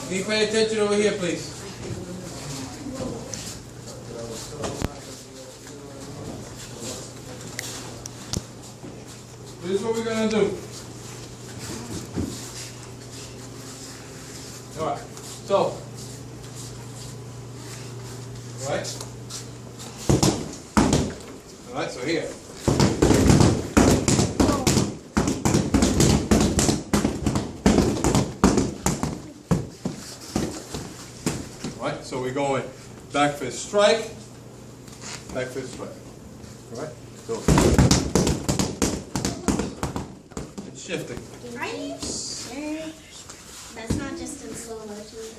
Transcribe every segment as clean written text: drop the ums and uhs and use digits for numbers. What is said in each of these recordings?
Can you pay attention over here, please? This is what we're gonna do. Alright, so. Alright, so here. Alright, so we're going back fist strike, back fist strike. Alright, so. It's shifting. Are you sure? That's not just in slow motion.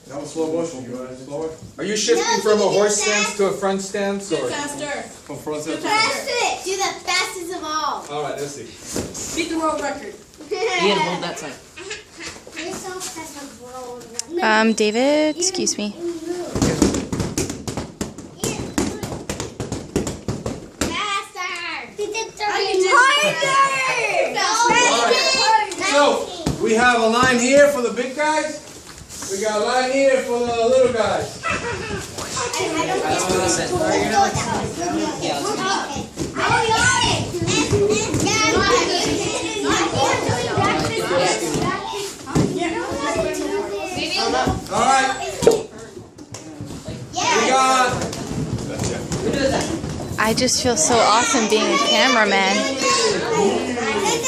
That was slow motion. You want it slower? Are you shifting from a horse stance to a front stance? Do Or? it faster. From front stance. Fastest! Do the fastest of all. Alright, let's see. Beat the world record. You gotta hold that side. You're so fast of world. David, excuse me. So, we have a line here for the big guys. We got a line here for the little guys. Alright. We got... I just feel so awesome being a cameraman.